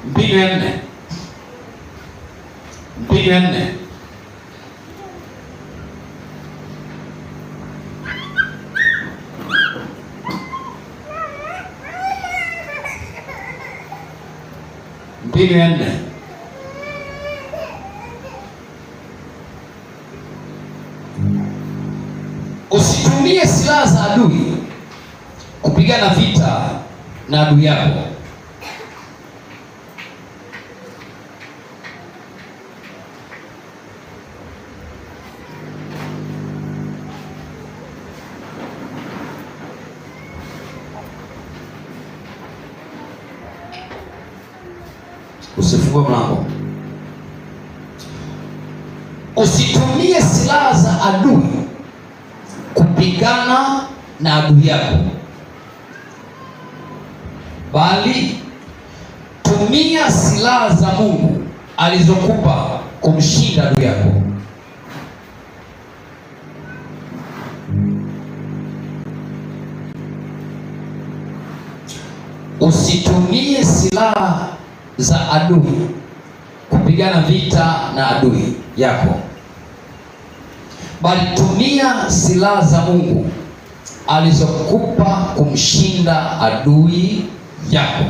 Mbinu ya nne. Mbinu ya nne. Mbinu ya nne. Usitumie silaha za adui kupigana vita na adui yako. Usifungue mlango. Usitumie silaha za adui kupigana na adui yako, bali tumia silaha za Mungu alizokupa kumshinda adui yako. Usitumie silaha za adui kupigana vita na adui yako, bali tumia silaha za Mungu alizokupa kumshinda adui yako.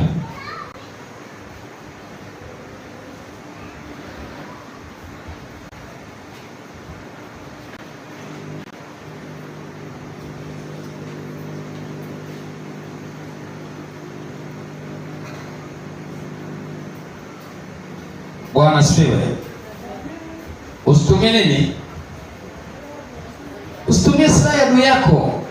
Bwana asifiwe. Usitumie nini? Usitumie silaha ya adui yako.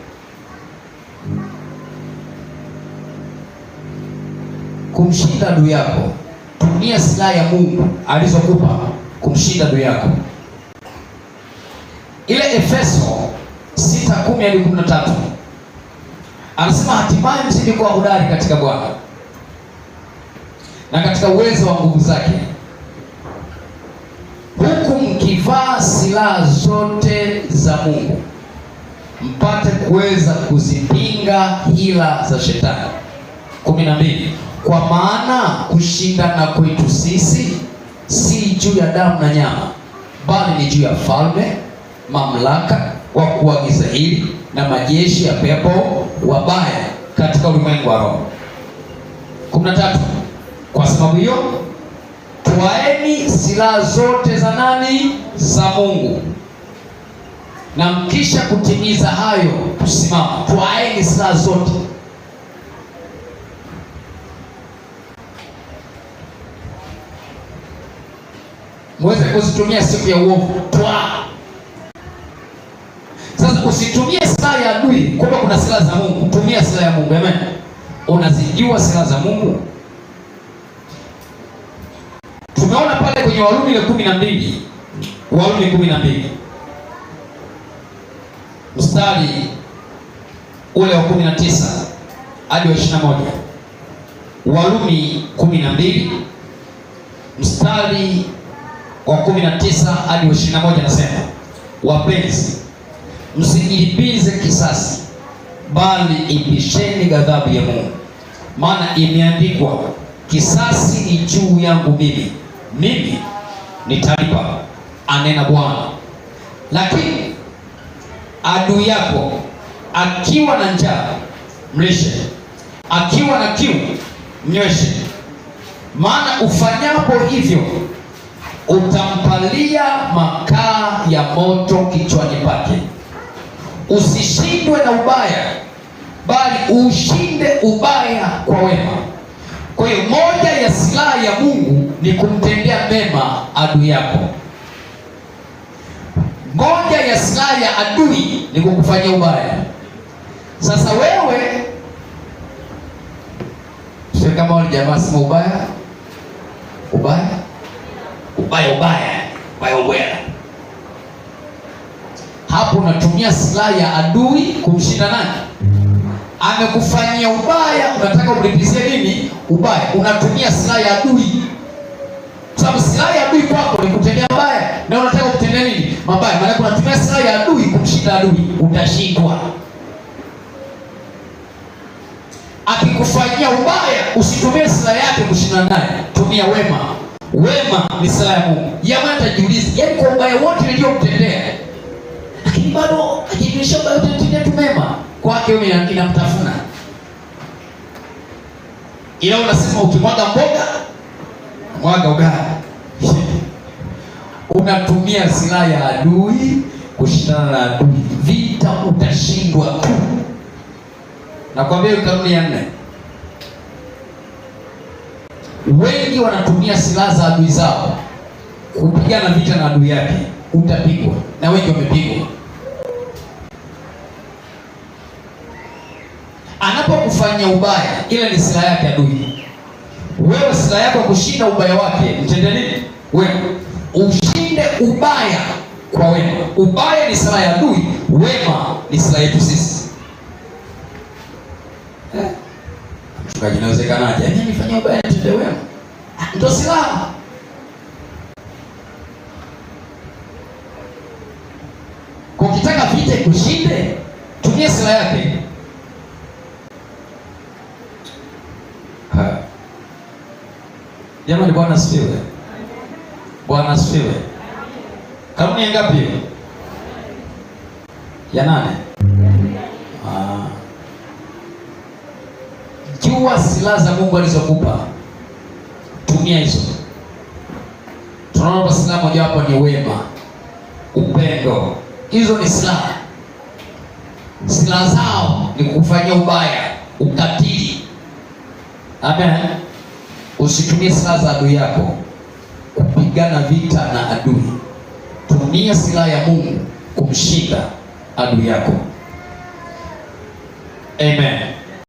Kumshinda adui yako, tumia silaha ya Mungu alizokupa kumshinda adui yako. Ile Efeso 6:10-13 anasema, hatimaye mzidi kuwa hodari katika Bwana na katika uwezo wa nguvu zake, huku mkivaa silaha zote za Mungu mpate kuweza kuzipinga hila za shetani. 12. Kwa maana kushindana kwetu sisi si juu ya damu na nyama, bali ni juu ya falme, mamlaka, wakuu wa giza hili na majeshi ya pepo wabaya katika ulimwengu wa roho. 13. Kwa sababu hiyo twaeni silaha zote za nani? Za Mungu, na mkisha kutimiza hayo tusimama. Twaeni silaha zote. Mweze kuzitumia siku ya uovu. Sasa usitumie silaha ya adui, kwamba kuna silaha za Mungu. Tumia silaha ya Mungu. Amen. Unazijua silaha za Mungu? Tumeona pale kwenye Warumi 12, Warumi 12 mstari ule wa 19 hadi wa 21. Warumi 12 mstari wa 19 hadi wa 21 nasema, wapenzi, msijilipize kisasi, bali ipisheni ghadhabu ya Mungu, maana imeandikwa, kisasi ni juu yangu mimi nitalipa, anena Bwana. Lakini adui yako akiwa na njaa mlishe, akiwa na kiu mnyweshe, maana ufanyapo hivyo utampalia makaa ya moto kichwani pake. Usishindwe na ubaya, bali ushinde ubaya kwa wema. Kwa hiyo moja ya silaha ya Mungu ni kumtendea mema adui yako. Moja ya silaha ya adui ni kukufanyia ubaya. Sasa wewe sio kama wale jamaa sema ubaya hapo unatumia silaha ya adui kumshinda nani? Amekufanyia ubaya, unataka umlipizie nini? Ubaya. Unatumia silaha ya adui, sababu silaha ya adui kwako ni kutendea mabaya, na unataka kutendea nini? Mabaya. Maana unatumia silaha ya adui kumshinda adui, utashindwa. akikufanyia ubaya, usitumie silaha yake kushindana naye, tumia wema. Wema ni silaha ya Mungu. Jamaa atajiuliza, yaani kwa ubaya wote niliyomtendea, lakini bado ajijulisha ubaya wote niliyotendea tu mema, kwake wewe inamtafuna. Ila unasema ukimwaga mboga, mwaga ugali. Unatumia silaha ya adui kushindana na adui. Vita utashindwa tu. Nakwambia kanuni ya 4. Wengi wanatumia silaha za adui zao kupigana vita na adui yake. Utapigwa, na wengi wamepigwa. Anapokufanyia ubaya, ile ni silaha yake adui. Wewe silaha yako kushinda ubaya wake, mtende nini? Wewe ushinde ubaya kwa wema. Ubaya ni silaha ya adui, wema ni silaha yetu sisi. Mchungaji, inawezekanaje? Yaani nifanyie ubaya nitende wema? Ndio silaha. Kwa ukitaka vita kushinde, tumia silaha yake. Jamani, Bwana asifiwe. Bwana asifiwe. Kanuni ya ngapi hiyo? Ya 8. Jua silaha za Mungu alizokupa, tumia hizo. Tunaona silaha moja wapo ni wema, upendo. Hizo ni silaha. Silaha zao ni kukufanyia ubaya, ukatili. Amen. Usitumie silaha za adui yako kupigana vita na adui. Tumia silaha ya Mungu kumshinda adui yako. Amen.